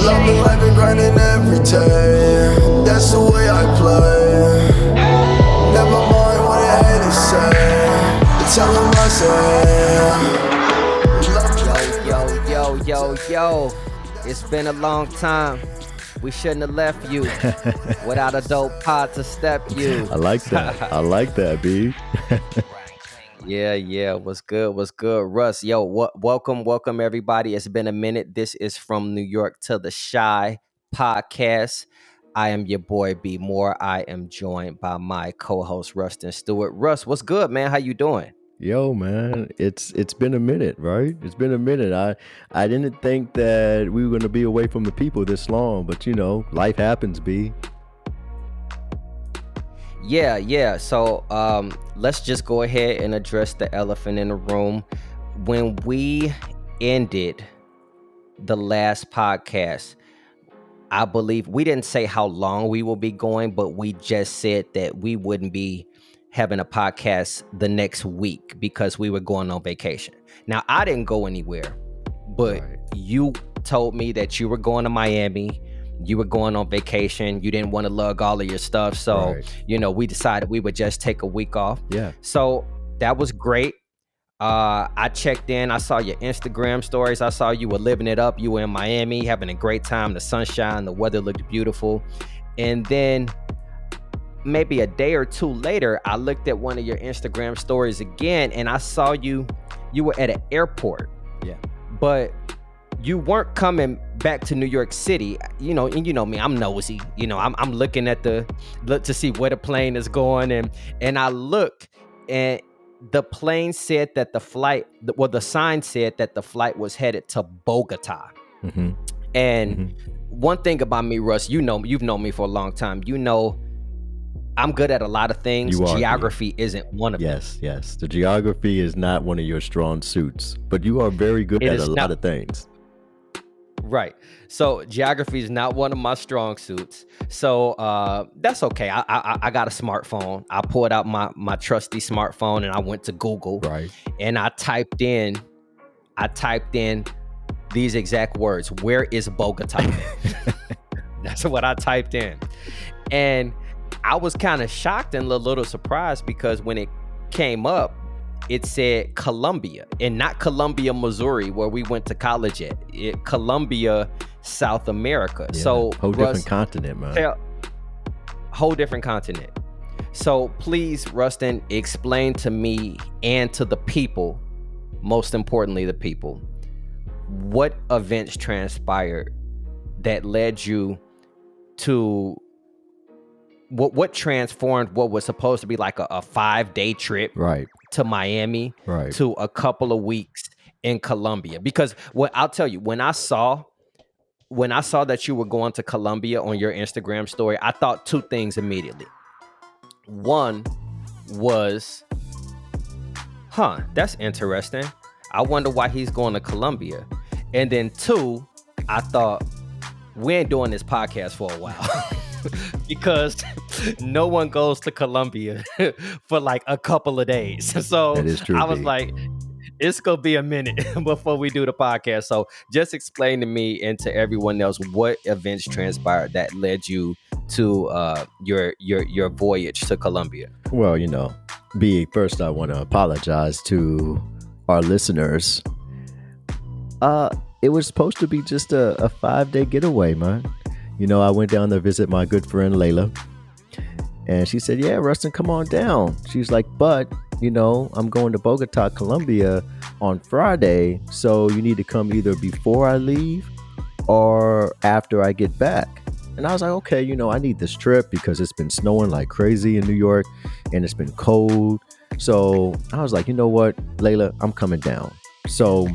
love me like a grinding every day. That's the way I play. Never mind what I had to say. Tell them I say. Yo. It's been a long time. We shouldn't have left you without a dope pod to step you. I like that, B. Yeah. What's good, Russ? Yo, welcome everybody. It's been a minute. This is From New York to the Chi podcast. I am your boy B Moore. I am joined by my co-host Rustin Stewart. Russ, what's good, man? How you doing? Yo, man, it's been a minute, right? It's been a minute. I didn't think that we were going to be away from the people this long, but life happens, B. Yeah. So let's just go ahead and address the elephant in the room. When we ended the last podcast, I believe we didn't say how long we will be going, but we just said that we wouldn't be having a podcast the next week because we were going on vacation. Now, I didn't go anywhere, but you told me that you were going to Miami. You were going on vacation. You didn't want to lug all of your stuff. So, we decided we would just take a week off. Yeah. So that was great. I checked in. I saw your Instagram stories. I saw you were living it up. You were in Miami having a great time. The sunshine, the weather looked beautiful. And then maybe a day or two later, I looked at one of your Instagram stories again, and I saw you were at an airport. Yeah. But you weren't coming back to New York City, and you know me, I'm nosy. I'm looking at to see where the plane is going, and I look, and the plane said that the sign said that the flight was headed to Bogota. Mm-hmm. And one thing about me, Russ, you've known me for a long time. I'm good at a lot of things. Geography isn't one of them. Yes. The geography is not one of your strong suits, but you are very good at a lot of things. Right. So geography is not one of my strong suits. So that's okay. I got a smartphone. I pulled out my trusty smartphone and I went to Google. Right. And I typed in these exact words. Where is Bogota? That's what I typed in. And I was kind of shocked and a little surprised because when it came up, it said Colombia, and not Columbia, Missouri, where we went to college at. Colombia, South America. Yeah, so whole different continent, man. Whole different continent. So please, Rustin, explain to me and to the people, most importantly the people, what events transpired that led you to what transformed what was supposed to be like a 5-day trip to Miami to a couple of weeks in Colombia. Because I'll tell you, when I saw that you were going to Colombia on your Instagram story, I thought two things immediately. One was, that's interesting. I wonder why he's going to Colombia. And then two, I thought, we ain't doing this podcast for a while. Because no one goes to Colombia for like a couple of days. So that is true, I was like, it's going to be a minute before we do the podcast. So just explain to me and to everyone else what events transpired that led you to your voyage to Colombia. Well, B, first I want to apologize to our listeners. It was supposed to be just a 5-day getaway, man. I went down to visit my good friend Layla, and she said, yeah, Rustin, come on down. She's like, but, I'm going to Bogota, Colombia on Friday, so you need to come either before I leave or after I get back. And I was like, okay, I need this trip because it's been snowing like crazy in New York, and it's been cold. So I was like, you know what, Layla, I'm coming down. So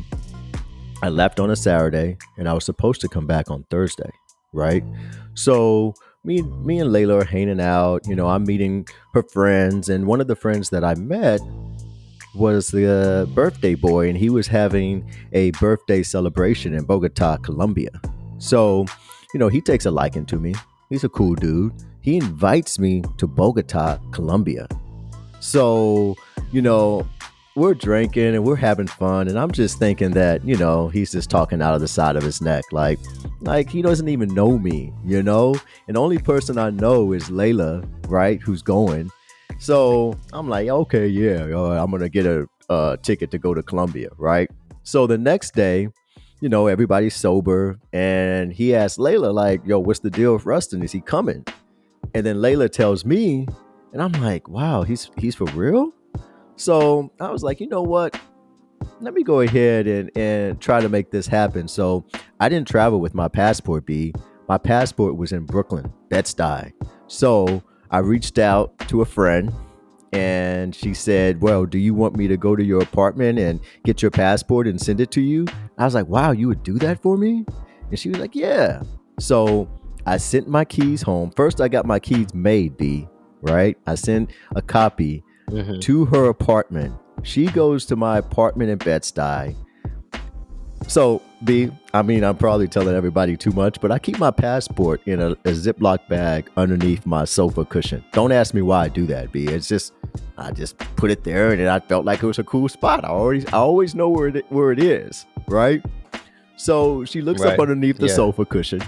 I left on a Saturday, and I was supposed to come back on Thursday. Right. So me and Layla are hanging out, I'm meeting her friends. And one of the friends that I met was the birthday boy, and he was having a birthday celebration in Bogota, Colombia. So, he takes a liking to me. He's a cool dude. He invites me to Bogota, Colombia. So, we're drinking and we're having fun, and I'm just thinking that, he's just talking out of the side of his neck, like he doesn't even know me, and the only person I know is Layla, right, who's going. So I'm like, okay, yeah, I'm gonna get a ticket to go to Colombia, right? So the next day, everybody's sober, and he asked Layla, like, yo, what's the deal with Rustin? Is he coming? And then Layla tells me, and I'm like, wow, he's for real? So I was like, you know what? Let me go ahead and try to make this happen. So I didn't travel with my passport, B. My passport was in Brooklyn, Bed-Stuy. So I reached out to a friend, and she said, well, do you want me to go to your apartment and get your passport and send it to you? I was like, wow, you would do that for me? And she was like, yeah. So I sent my keys home. First, I got my keys made, B, right? I sent a copy to her apartment. She goes to my apartment in Bed-Stuy. So, B, I mean, I'm probably telling everybody too much, but I keep my passport in a Ziploc bag underneath my sofa cushion. Don't ask me why I do that, B. It's just, I just put it there, and I felt like it was a cool spot. I always know where it is, right? So she looks up underneath the sofa cushion,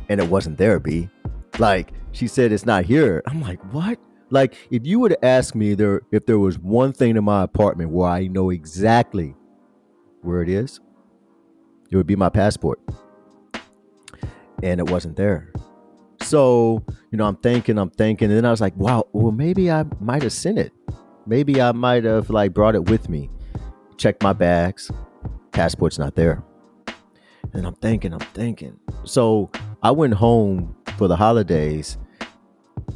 and it wasn't there, B. Like, she said, it's not here. I'm like, what? Like, if you would have asked me if there was one thing in my apartment where I know exactly where it is, it would be my passport. And it wasn't there. So, I'm thinking, and then I was like, wow, well, maybe I might have sent it. Maybe I might have like brought it with me. Checked my bags. Passport's not there. And I'm thinking. So I went home for the holidays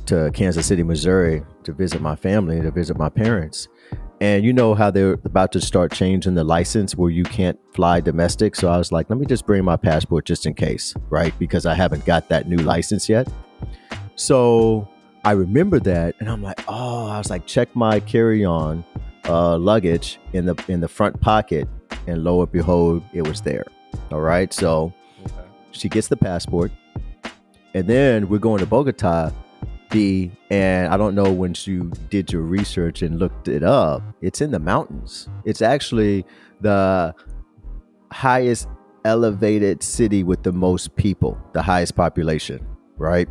to Kansas City, Missouri to visit my family, to visit my parents. And you know how they're about to start changing the license where you can't fly domestic. So I was like, let me just bring my passport just in case, right? Because I haven't got that new license yet. So I remember that, and I'm like, I was like, check my carry-on luggage in the front pocket, and lo and behold, it was there. All right. So she gets the passport, and then we're going to Bogota. And I don't know when you did your research and looked it up, it's in the mountains. It's actually the highest elevated city with the most people, the highest population, right?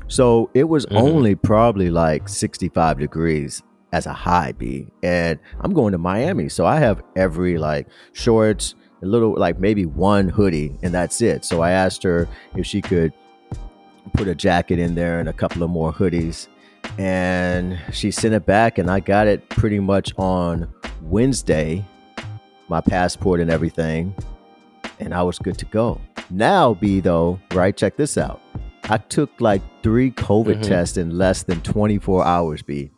So it was only probably like 65 degrees as a high, B. And I'm going to Miami, so I have every like shorts, a little like maybe one hoodie, and that's it. So I asked her if she could put a jacket in there and a couple of more hoodies, and she sent it back, and I got it pretty much on Wednesday, my passport and everything, and I was good to go. Now, B, though, right, check this out. I took like 3 COVID tests in less than 24 hours, B.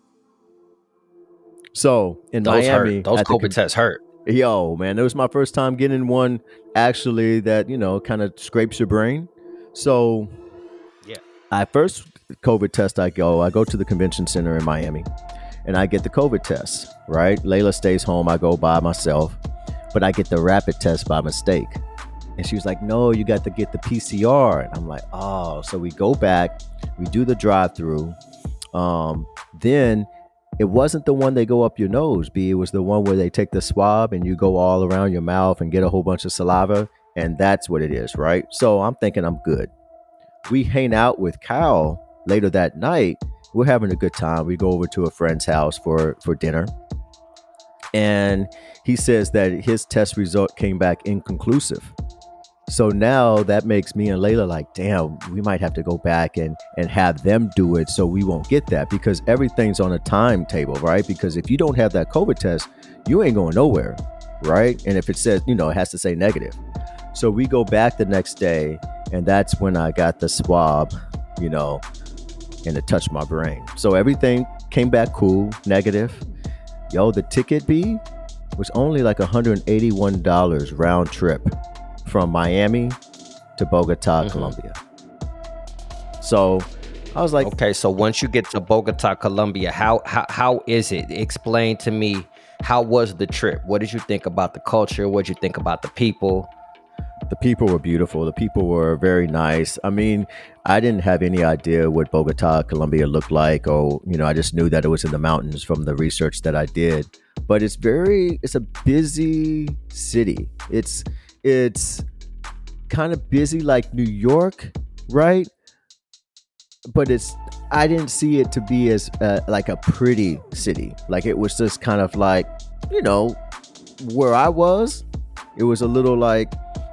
So in Miami, those COVID tests hurt. Yo, man, it was my first time getting one actually that, kind of scrapes your brain. So I first COVID test, I go to the convention center in Miami, and I get the COVID test, right? Layla stays home. I go by myself, but I get the rapid test by mistake. And she was like, no, you got to get the PCR. And I'm like, oh, so we go back, we do the drive-through. Then it wasn't the one they go up your nose, B. It was the one where they take the swab and you go all around your mouth and get a whole bunch of saliva. And that's what it is, right? So I'm thinking I'm good. We hang out with Kyle later that night. We're having a good time. We go over to a friend's house for dinner. And he says that his test result came back inconclusive. So now that makes me and Layla like, damn, we might have to go back and have them do it so we won't get that, because everything's on a timetable, right? Because if you don't have that COVID test, you ain't going nowhere, right? And if it says, it has to say negative. So we go back the next day, and that's when I got the swab, and it touched my brain. So everything came back cool, negative. Yo, the ticket, B, was only like $181 round trip from Miami to Bogota, Colombia. So I was like, okay, so once you get to Bogota, Colombia, how is it? Explain to me, how was the trip? What did you think about the culture? What did you think about the people? The people were beautiful. The people were very nice. I mean, I didn't have any idea what Bogota, Colombia looked like, or, I just knew that it was in the mountains from the research that I did. but it's a busy city. It's kind of busy like New York, right? But I didn't see it to be as like a pretty city. Like it was just kind of like, you know, where I was, it was a little like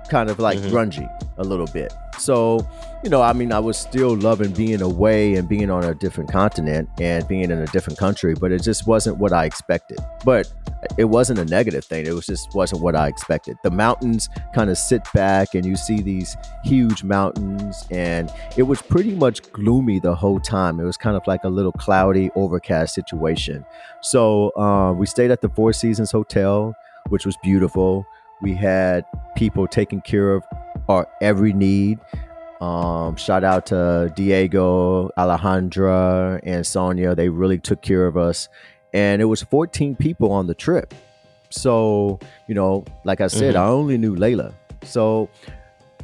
kind of like grungy a little bit. So, you know, I mean, I was still loving being away and being on a different continent and being in a different country, but it just wasn't what I expected. But it wasn't a negative thing. It was just wasn't what I expected. The mountains kind of sit back and you see these huge mountains, and it was pretty much gloomy the whole time. It was kind of like a little cloudy, overcast situation. So we stayed at the Four Seasons Hotel, which was beautiful. We had people taking care of our every need. Shout out to Diego, Alejandra, and Sonia. They really took care of us. And it was 14 people on the trip. So, you know, like I said, I only knew Layla. So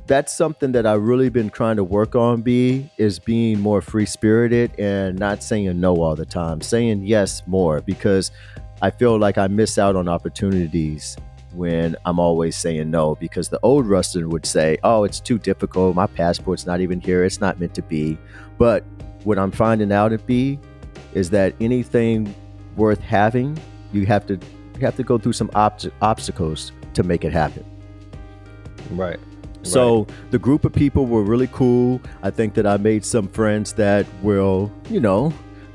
that's something that I've really been trying to work on, is being more free-spirited and not saying no all the time, saying yes more, because I feel like I miss out on opportunities when I'm always saying no, because the old Rustin would say, oh, it's too difficult. My passport's not even here. It's not meant to be. But what I'm finding out is that anything worth having, you have to go through some obstacles to make it happen. Right. So the group of people were really cool. I think that I made some friends that will, you know,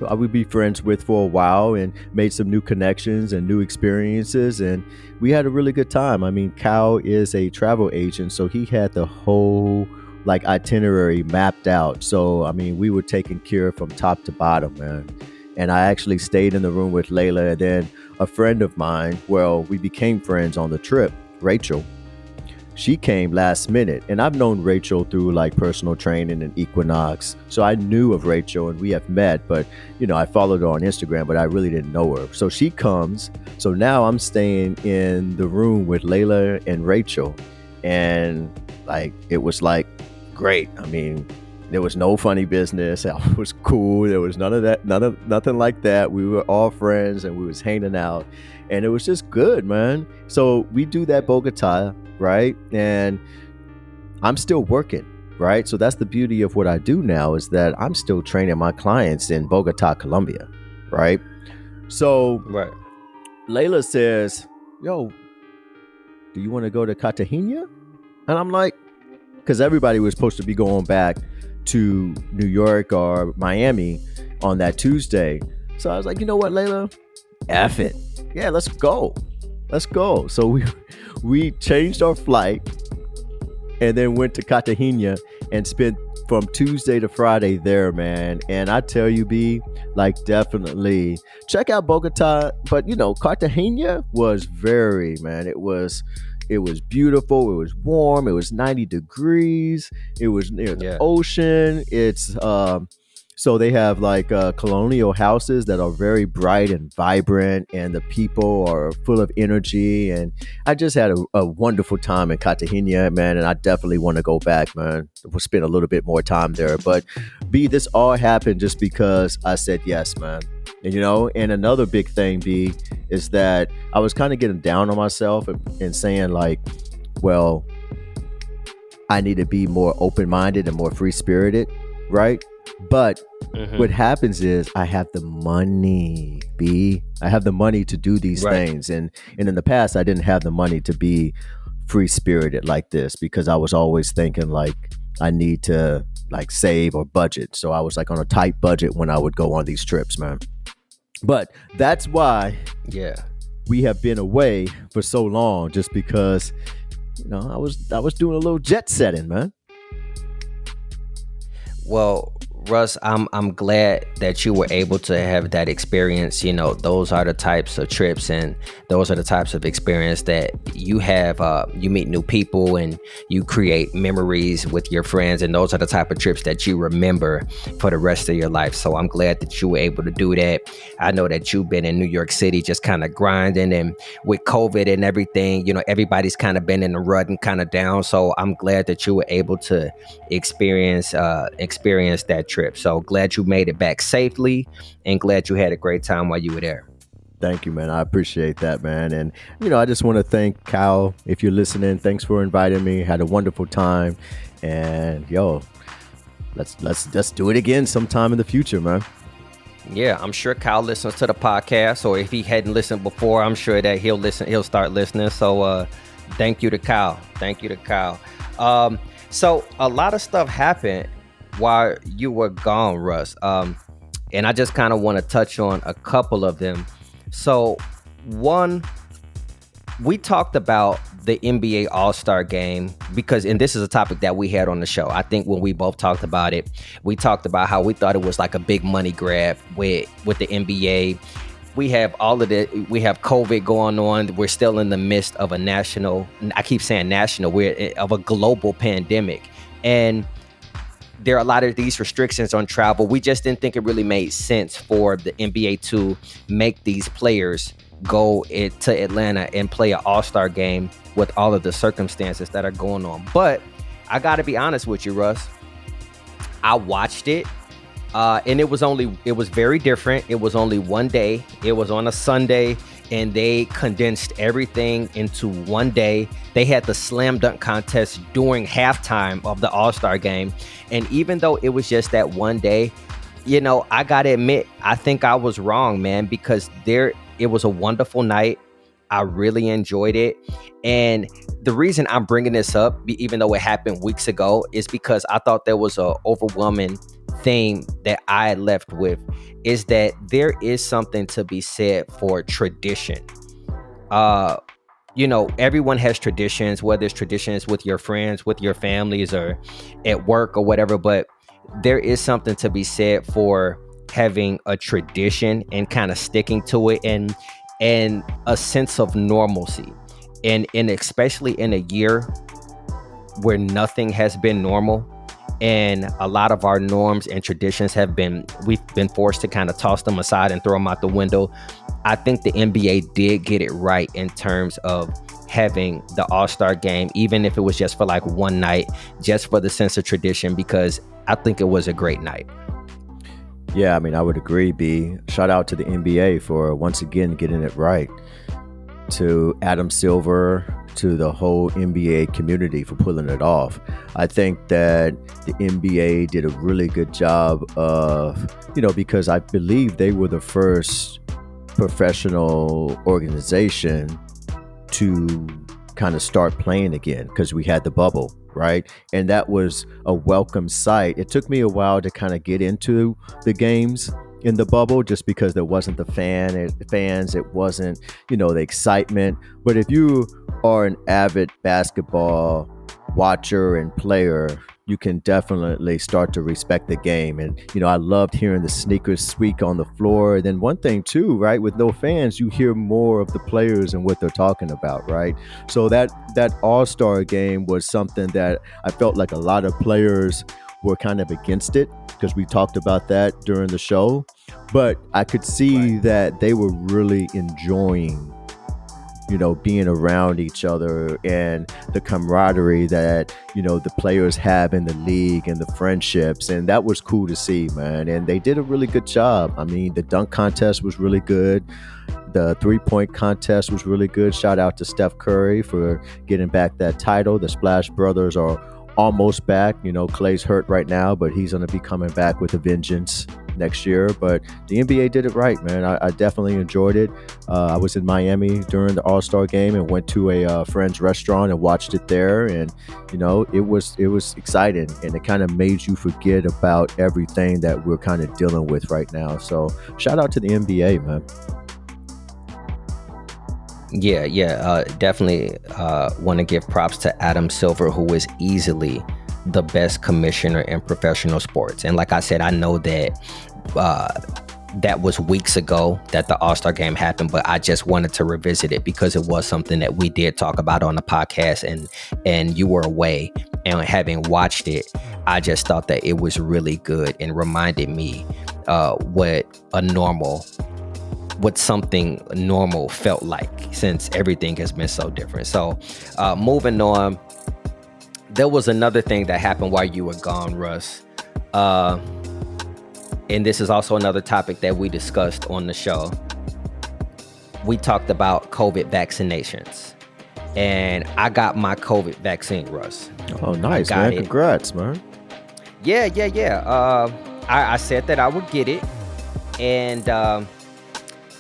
I would be friends with for a while, and made some new connections and new experiences, and we had a really good time. I mean, Cal is a travel agent, so he had the whole like itinerary mapped out. So I mean, we were taken care of from top to bottom, man. And I actually stayed in the room with Layla, and then a friend of mine, well, we became friends on the trip, Rachel. She came last minute, and I've known Rachel through like personal training and Equinox. So I knew of Rachel and we have met, but you know, I followed her on Instagram, but I really didn't know her. So she comes. So now I'm staying in the room with Layla and Rachel. And like, it was like great. I mean, there was no funny business. It was cool. There was none of that, nothing like that. We were all friends and we was hanging out, and it was just good, man. So we do that Bogota, right? And I'm still working, right? So that's the beauty of what I do now, is that I'm still training my clients in Bogota, Colombia, right? So Layla says, yo, do you want to go to Cartagena? And I'm like, because everybody was supposed to be going back to New York or Miami on that Tuesday. So I was like, you know what, Layla? F it. Yeah, let's go. So we changed our flight and then went to Cartagena and spent from Tuesday to Friday there, man. And I tell you, like, definitely check out Bogota. But, you know, Cartagena was it was beautiful. It was warm. It was 90 degrees. It was near the ocean. It's so they have like colonial houses that are very bright and vibrant, and the people are full of energy. And I just had a wonderful time in Cartagena, man. And I definitely want to go back, man. We'll spend a little bit more time there. But this all happened just because I said yes, man. And, you know, and another big thing, is that I was kind of getting down on myself and saying like, well, I need to be more open-minded and more free-spirited, right? But what happens is I have the money, I have the money to do these things. And in the past, I didn't have the money to be free-spirited like this, because I was always thinking like I need to like save or budget. So I was like on a tight budget when I would go on these trips, man. But that's why we have been away for so long, just because, you know, I was doing a little jet setting, man. Well, Russ, I'm glad that you were able to have that experience. You know, those are the types of trips and those are the types of experience that you have. You meet new people and you create memories with your friends, and those are the type of trips that you remember for the rest of your life. So I'm glad that you were able to do that. I know that you've been in New York City just kind of grinding, and with COVID and everything, you know, everybody's kind of been in the rut and kind of down. So I'm glad that you were able to experience that trip. So glad you made it back safely, and glad you had a great time while you were there. Thank you, man. I appreciate that, man. And I just want to thank Kyle. If you're listening, thanks for inviting me. Had a wonderful time, and let's do it again sometime in the future, man. Yeah, I'm sure Kyle listens to the podcast, or if he hadn't listened before, I'm sure that he'll start listening. So thank you to Kyle. So a lot of stuff happened while you were gone, Russ. And I just kind of want to touch on a couple of them. So one, we talked about the NBA All-Star game and this is a topic that we had on the show. I think when we both talked about it, we talked about how we thought it was like a big money grab with the NBA. We have we have COVID going on. We're still in the midst of a global pandemic. And there are a lot of these restrictions on travel. We just didn't think it really made sense for the NBA to make these players go to Atlanta and play an all-star game with all of the circumstances that are going on. But I got to be honest with you, Russ. I watched it, and it was very different. It was only one day. It was on a Sunday, and they condensed everything into one day. They had the slam dunk contest during halftime of the All-Star game. And even though it was just that one day, I got to admit, I think I was wrong, man, because it was a wonderful night. I really enjoyed it. And the reason I'm bringing this up, even though it happened weeks ago, is because I thought there was an overwhelming theme that I left with, is that there is something to be said for tradition. Everyone has traditions, whether it's traditions with your friends, with your families, or at work or whatever, but there is something to be said for having a tradition and kind of sticking to it and a sense of normalcy. And especially in a year where nothing has been normal, and a lot of our norms and traditions we've been forced to kind of toss them aside and throw them out the window. I think the NBA did get it right in terms of having the All-Star game, even if it was just for like one night, just for the sense of tradition, because I think it was a great night. Yeah, I mean, I would agree, B. Shout out to the NBA for once again getting it right. To Adam Silver, to the whole NBA community for pulling it off. I think that the NBA did a really good job of, because I believe they were the first professional organization to kind of start playing again, because we had the bubble, right? And that was a welcome sight. It took me a while to kind of get into the games in the bubble, just because there wasn't the fans, it wasn't, the excitement. But if you are an avid basketball watcher and player, you can definitely start to respect the game. And, I loved hearing the sneakers squeak on the floor. And then one thing too, right, with no fans, you hear more of the players and what they're talking about, right? So that All-Star game was something that I felt like a lot of players were kind of against it, because we talked about that during the show. But I could see that they were really enjoying, being around each other and the camaraderie that, the players have in the league and the friendships. And that was cool to see, man. And they did a really good job. I mean, the dunk contest was really good. The 3-point contest was really good. Shout out to Steph Curry for getting back that title. The Splash Brothers are almost back. Clay's hurt right now, but he's going to be coming back with a vengeance next year. But the NBA did it right, man. I definitely enjoyed it. I was in Miami during the All-Star game and went to a friend's restaurant and watched it there. And, it was exciting, and it kind of made you forget about everything that we're kind of dealing with right now. So shout out to the NBA, man. Yeah, definitely want to give props to Adam Silver, who is easily the best commissioner in professional sports. And like I said, I know that that was weeks ago that the All-Star game happened, but I just wanted to revisit it because it was something that we did talk about on the podcast, and you were away. And having watched it, I just thought that it was really good and reminded me what something normal felt like, since everything has been so different. So moving on, there was another thing that happened while you were gone, Russ. And this is also another topic that we discussed on the show. we talked about COVID vaccinations, and I got my COVID vaccine, Russ. Oh, nice, man. Congrats, man. Yeah. I said that I would get it, and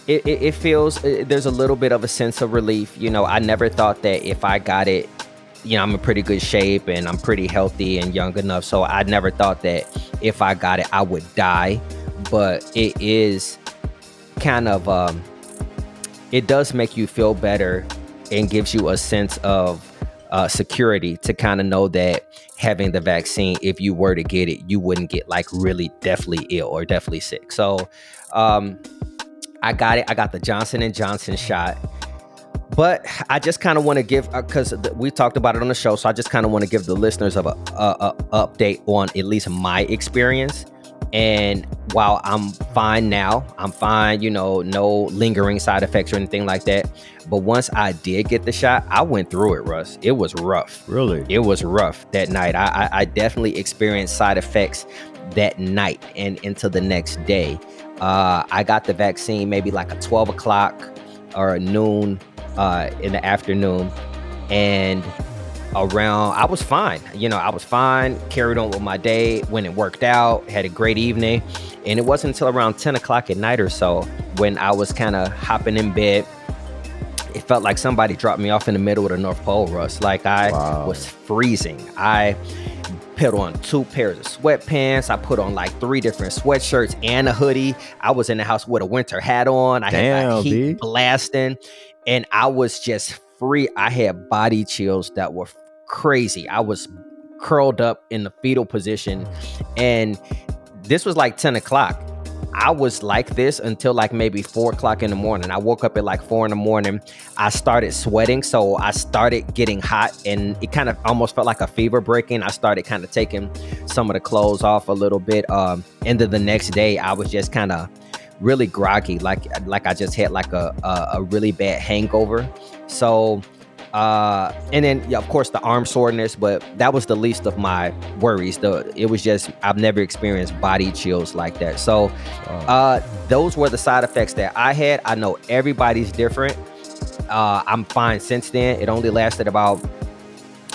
it feels, there's a little bit of a sense of relief. You know, I never thought that if I got it, you know, I'm in pretty good shape and I'm pretty healthy and young enough. So I never thought that if I got it, I would die. But it is kind of, it does make you feel better and gives you a sense of security to kind of know that having the vaccine, if you were to get it, you wouldn't get like really deathly ill or deathly sick. So I got it. I got the Johnson & Johnson shot. But I just kind of want to give, because we talked about it on the show, so I just kind of want to give the listeners of a update on at least my experience. And while I'm fine now, I'm fine, you know, no lingering side effects or anything like that. But once I did get the shot, I went through it, Russ. It was rough. Really? It was rough that night. I definitely experienced side effects that night and into the next day. I got the vaccine maybe like a 12 o'clock or a noon in the afternoon, and I was fine. You know, I was fine, carried on with my day, went and worked out, had a great evening. And it wasn't until around 10 o'clock at night or so when I was kind of hopping in bed. It felt like somebody dropped me off in the middle of the North Pole, Russ. Like I was freezing. I put on 2 pairs of sweatpants. I put on like 3 different sweatshirts and a hoodie. I was in the house with a winter hat on. I had my heat blasting, and I was just free. I had body chills that were crazy. I was curled up in the fetal position, and this was like 10 o'clock. I was like this until like maybe 4 o'clock in the morning. I woke up at like 4 in the morning. I started sweating, so I started getting hot, and it kind of almost felt like a fever breaking. I started kind of taking some of the clothes off a little bit. Into the next day, I was just kind of really groggy, like I just had like a really bad hangover. So and then of course the arm soreness, but that was the least of my worries. It was just, I've never experienced body chills like that. So those were the side effects that I had. I know everybody's different. I'm fine since then. It only lasted about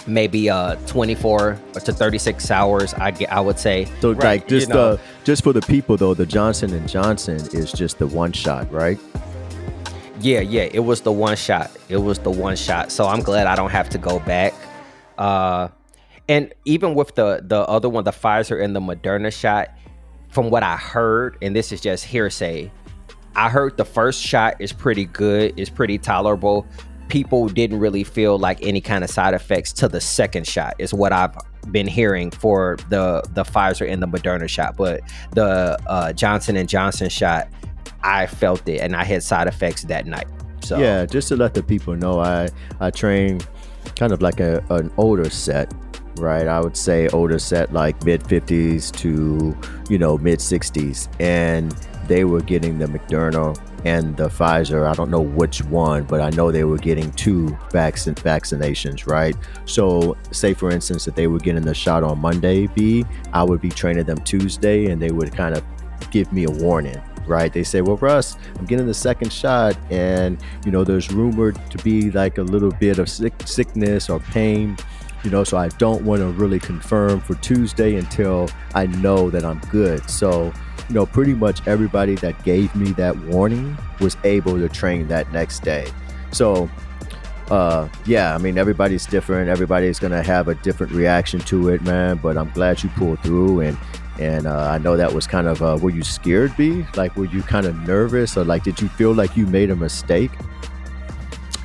maybe 24 to 36 hours, I would say. So right, like just for the people though, the Johnson & Johnson is just the one shot, right? Yeah, it was the one shot. So I'm glad I don't have to go back. And even with the other one, the Pfizer and the Moderna shot, from what I heard, and this is just hearsay, I heard the first shot is pretty good, it's pretty tolerable. People didn't really feel like any kind of side effects to the second shot, is what I've been hearing for the Pfizer and the Moderna shot. But the Johnson & Johnson shot, I felt it, and I had side effects that night. So yeah, just to let the people know, I train kind of like an older set, right? I would say older set, like mid 50s to mid 60s, and they were getting the Moderna and the Pfizer. I don't know which one, but I know they were getting 2 vaccinations, right? So say for instance that they were getting the shot on Monday, I would be training them Tuesday, and they would kind of give me a warning, right? They say, well, Russ, I'm getting the second shot, and there's rumored to be like a little bit of sickness or pain, so I don't want to really confirm for Tuesday until I know that I'm good. So pretty much everybody that gave me that warning was able to train that next day. So yeah, I mean, everybody's different. Everybody's gonna have a different reaction to it, man, but I'm glad you pulled through. And I know that was kind of, were you scared, B? Like, were you kind of nervous, or like, did you feel like you made a mistake?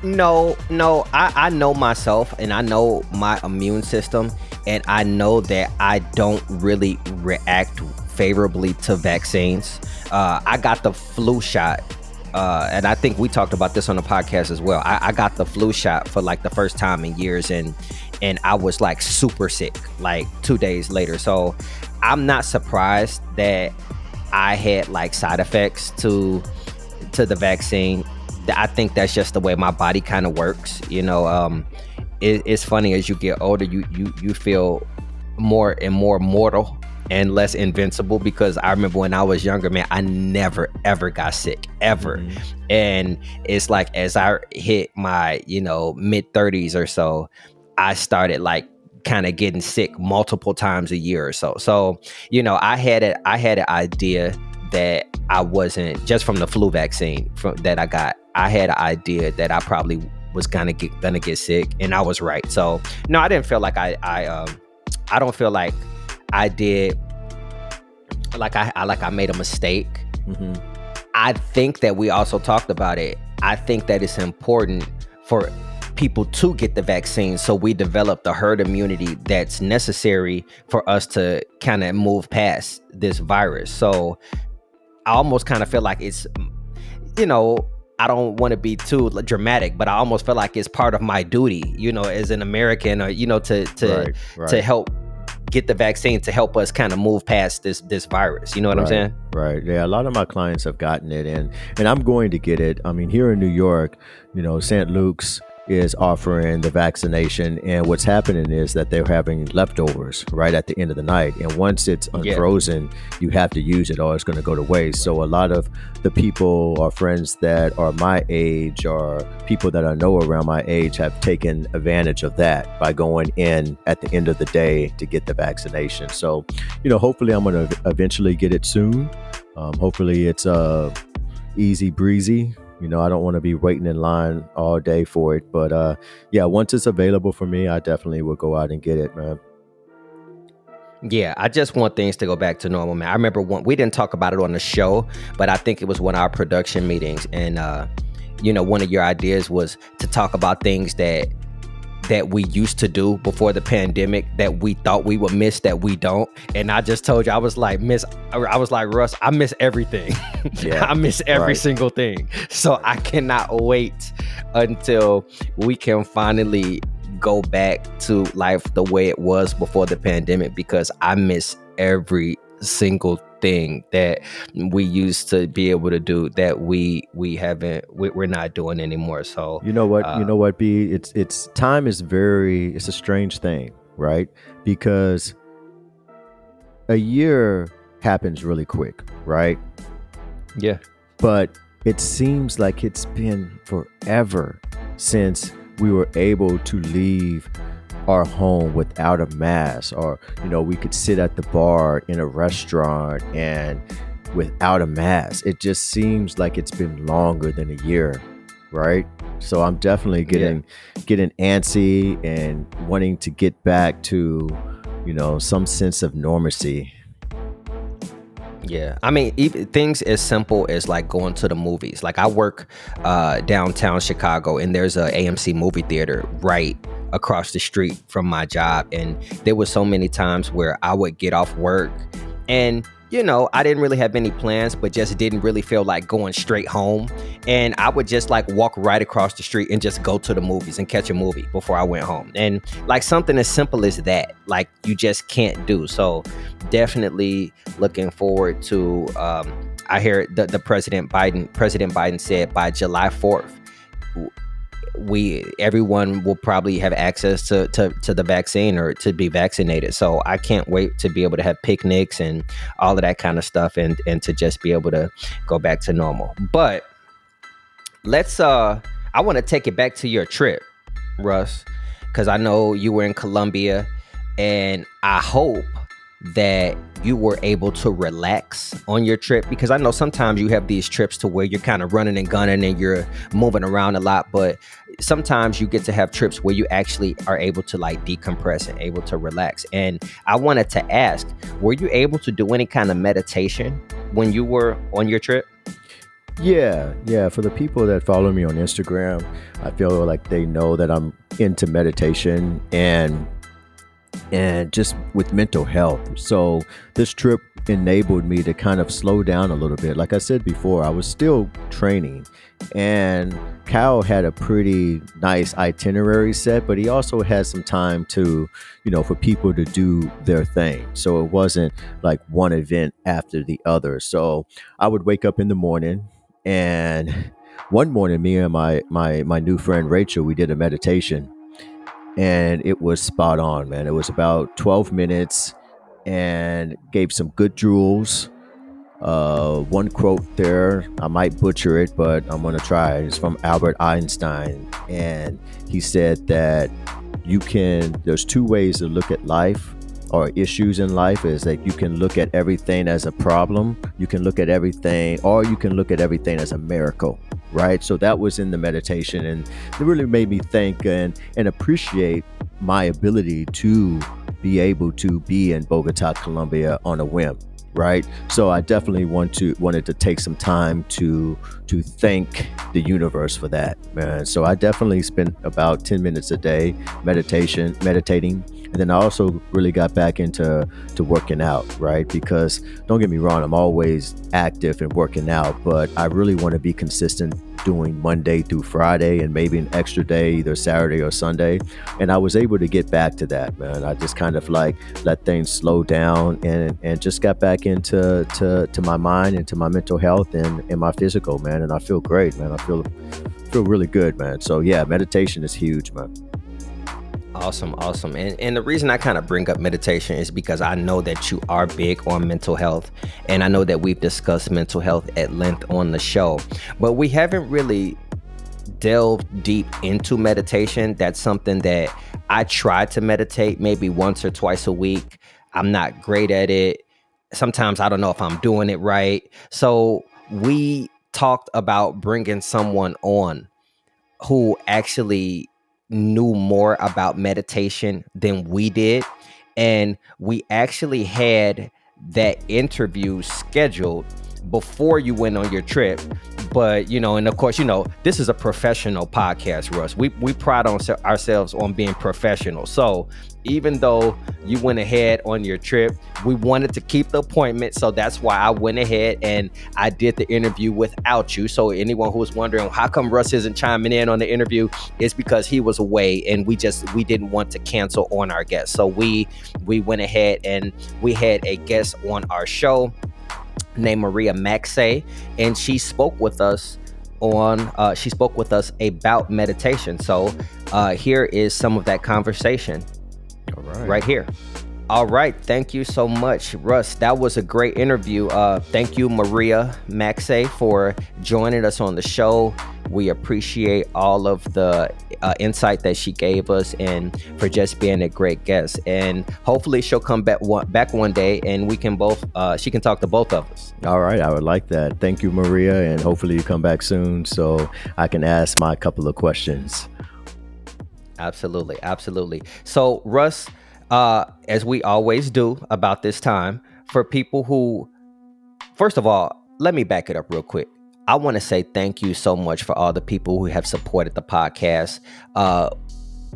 No, I know myself, and I know my immune system, and I know that I don't really react favorably to vaccines. I got the flu shot, and I think we talked about this on the podcast as well. I got the flu shot for like the first time in years, and I was like super sick like 2 days later. So I'm not surprised that I had like side effects to the vaccine. I think that's just the way my body kind of works. It's funny, as you get older, you feel more and more mortal and less invincible, because I remember when I was younger, man, I never ever got sick ever. And it's like as I hit my, mid 30s or so, I started like kind of getting sick multiple times a year or so. So, I had an idea that I wasn't, just from the flu vaccine that I got, I had an idea that I probably was gonna get sick, and I was right. So no, I didn't feel like I don't feel like I did, like I made a mistake. I think that we also talked about it. I think that it's important for people to get the vaccine so we develop the herd immunity that's necessary for us to kind of move past this virus. So I almost kind of feel like it's, I don't want to be too dramatic, but I almost feel like it's part of my duty, as an American, or, to help get the vaccine to help us kind of move past this virus. You know what I'm saying? Right. Yeah. A lot of my clients have gotten it, and I'm going to get it. I mean, here in New York, St. Luke's is offering the vaccination, and what's happening is that they're having leftovers right at the end of the night, and once it's unfrozen, you have to use it or it's going to go to waste. So a lot of the people or friends that are my age or people that I know around my age have taken advantage of that by going in at the end of the day to get the vaccination. So, hopefully I'm going to eventually get it soon. Hopefully it's easy breezy. I don't want to be waiting in line all day for it. But once it's available for me, I definitely will go out and get it, man. Yeah, I just want things to go back to normal, man. I remember we didn't talk about it on the show, but I think it was one of our production meetings. And, one of your ideas was to talk about things that we used to do before the pandemic that we thought we would miss that we don't. And I just told you, I was like, Russ, I miss everything. Yeah, I miss every single thing. So I cannot wait until we can finally go back to life the way it was before the pandemic, because I miss every single thing that we used to be able to do that we're not doing anymore. So you know what, B, it's time is it's a strange thing, right? Because a year happens really quick, right? Yeah. But it seems like it's been forever since we were able to leave our home without a mask, or we could sit at the bar in a restaurant and without a mask. It just seems like it's been longer than a year, right? So I'm definitely getting antsy and wanting to get back to some sense of normalcy. Yeah, I mean, even things as simple as like going to the movies. Like I work downtown Chicago, and there's a AMC movie theater right across the street from my job. And there were so many times where I would get off work and I didn't really have any plans, but just didn't really feel like going straight home. And I would just like walk right across the street and just go to the movies and catch a movie before I went home. And like something as simple as that, like you just can't do. So definitely looking forward to, I hear the President Biden said by July 4th, everyone will probably have access to the vaccine or to be vaccinated. So I can't wait to be able to have picnics and all of that kind of stuff, and to just be able to go back to normal. But I want to take it back to your trip, Russ, because I know you were in Colombia, and I hope that you were able to relax on your trip, because I know sometimes you have these trips to where you're kind of running and gunning and you're moving around a lot, but sometimes you get to have trips where you actually are able to like decompress and able to relax. And I wanted to ask, were you able to do any kind of meditation when you were on your trip? Yeah. For the people that follow me on Instagram, I feel like they know that I'm into meditation and just with mental health. So this trip enabled me to kind of slow down a little bit. Like I said before, I was still training, and Kyle had a pretty nice itinerary set, but he also had some time to, for people to do their thing. So it wasn't like one event after the other. So I would wake up in the morning, and one morning, me and my new friend Rachel, we did a meditation. And it was spot on, man. It was about 12 minutes, and gave some good jewels. One quote there, I might butcher it, but I'm going to try. It's from Albert Einstein. And he said that there's two ways to look at life or issues in life, is that you can look at everything as a problem. You can look at everything, or you can look at everything as a miracle, right? So that was in the meditation, and it really made me think and appreciate my ability to be able to be in Bogota, Colombia on a whim. Right. So I definitely wanted to take some time to thank the universe for that, man. So I definitely spent about 10 minutes a day meditating. And then I also really got back into working out, right? Because don't get me wrong, I'm always active and working out, but I really want to be consistent doing Monday through Friday and maybe an extra day, either Saturday or Sunday. And I was able to get back to that, man. I just kind of like let things slow down and just got back into my mind, into my mental health and my physical, man. And I feel great, man. I feel really good, man. So yeah, meditation is huge, man. Awesome. And the reason I kind of bring up meditation is because I know that you are big on mental health. And I know that we've discussed mental health at length on the show, but we haven't really delved deep into meditation. That's something that I try to meditate maybe once or twice a week. I'm not great at it. Sometimes I don't know if I'm doing it right. So we talked about bringing someone on who actually knew more about meditation than we did. And we actually had that interview scheduled before you went on your trip. But, and of course, this is a professional podcast, Russ. We pride ourselves on being professional. So even though you went ahead on your trip, we wanted to keep the appointment. So that's why I went ahead and I did the interview without you. So anyone who's wondering how come Russ isn't chiming in on the interview, it's because he was away and we didn't want to cancel on our guest. So we went ahead and we had a guest on our show named Maria Maxey, and she spoke with us about meditation. So here is some of that conversation. All right. Right here. All right. Thank you so much, Russ. That was a great interview. Thank you, Maria Maxey, for joining us on the show. We appreciate all of the insight that she gave us and for just being a great guest. And hopefully she'll come back one day and we can she can talk to both of us. All right. I would like that. Thank you, Maria. And hopefully you come back soon so I can ask my couple of questions. Absolutely. So Russ, as we always do about this time, for people who, first of all, let me back it up real quick. I want to say thank you so much for all the people who have supported the podcast,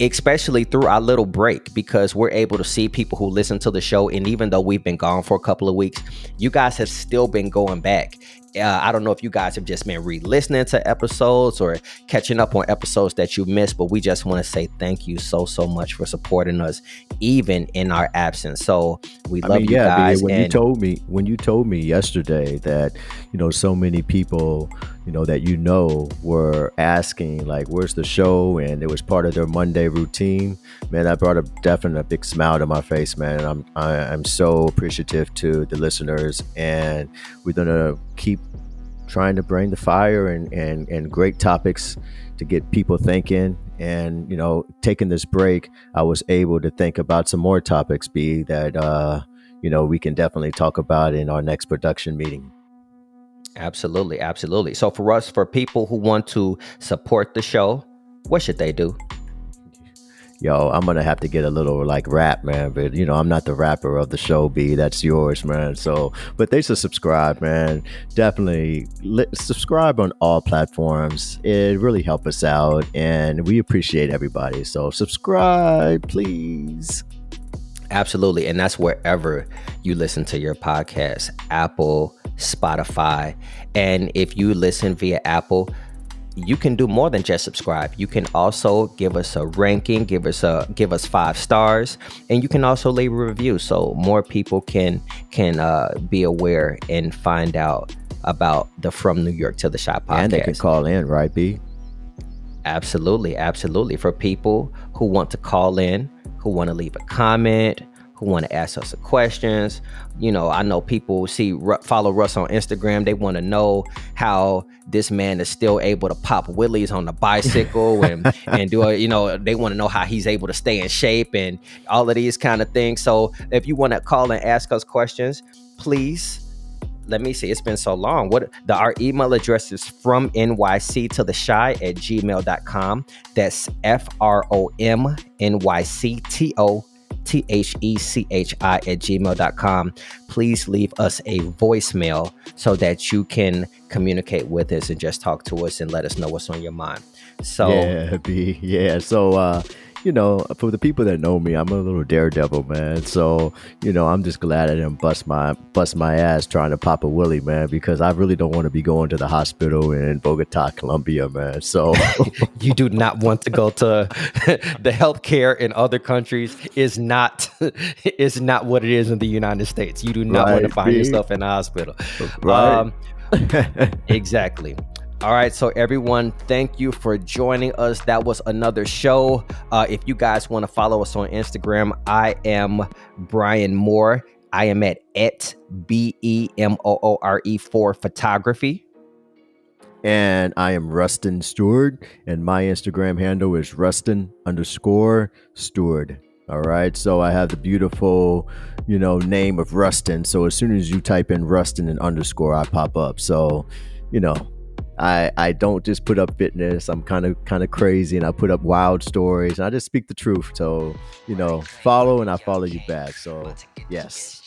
especially through our little break, because we're able to see people who listen to the show. And even though we've been gone for a couple of weeks, you guys have still been going back. I don't know if you guys have just been re-listening to episodes or catching up on episodes that you missed, but we just want to say thank you so much for supporting us, even in our absence. So we love you guys. When you told me yesterday that, so many people, that were asking like, where's the show? And it was part of their Monday routine, man, that brought a big smile to my face, man. And I'm so appreciative to the listeners, and we're going to keep trying to bring the fire and great topics to get people thinking. And, taking this break, I was able to think about some more topics, that, we can definitely talk about in our next production meeting. Absolutely. So for people who want to support the show, what should they do? Yo, I'm going to have to get a little like rap, man. But, I'm not the rapper of the show, B. That's yours, man. So, but they should subscribe, man. Definitely subscribe on all platforms. It really helps us out. And we appreciate everybody. So subscribe, please. Absolutely. And that's wherever you listen to your podcast, Apple, Spotify. And if you listen via Apple, you can do more than just subscribe. You can also give us a ranking, give us 5 stars, and you can also leave a review so more people can be aware and find out about the From New York to the Shop podcast. And they can call in, right, B? Absolutely. For people who want to call in, who want to leave a comment, want to ask us some questions. I know people follow Russ on Instagram. They want to know how this man is still able to pop wheelies on the bicycle and do they want to know how he's able to stay in shape and all of these kind of things. So if you want to call and ask us questions, please. Let me see. It's been so long. Our email address is FromNYCToTheChi@gmail.com. That's FromNYCToTheChi@gmail.com. Please leave us a voicemail so that you can communicate with us and just talk to us and let us know what's on your mind. So yeah, B. Yeah. So for the people that know me, I'm a little daredevil, man. So, I'm just glad I didn't bust my ass trying to pop a willy, man, because I really don't want to be going to the hospital in Bogota, Colombia, man. So you do not want to go to the healthcare in other countries is not what it is in the United States. You do not want to find yourself in the hospital. Right. Exactly. All right, so everyone, thank you for joining us. That was another show. If you guys want to follow us on Instagram, I am Brian Moore. I am at BEMOORE for photography. And I am Rustin Stewart, and my Instagram handle is Rustin_Stewart. All right, so I have the beautiful, name of Rustin. So as soon as you type in Rustin and underscore, I pop up. So, I don't just put up fitness. I'm kind of crazy, and I put up wild stories, and I just speak the truth. So, follow, and I follow you back. So, yes.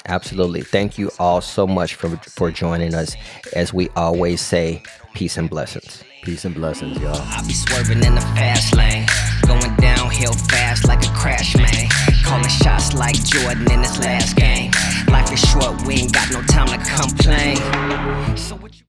Absolutely. Thank you all so much for joining us. As we always say, peace and blessings. Peace and blessings, y'all. I be swerving in the fast lane, going downhill fast like a crash, man. Calling shots like Jordan in his last game. Life is short, we ain't got no time to complain. So what you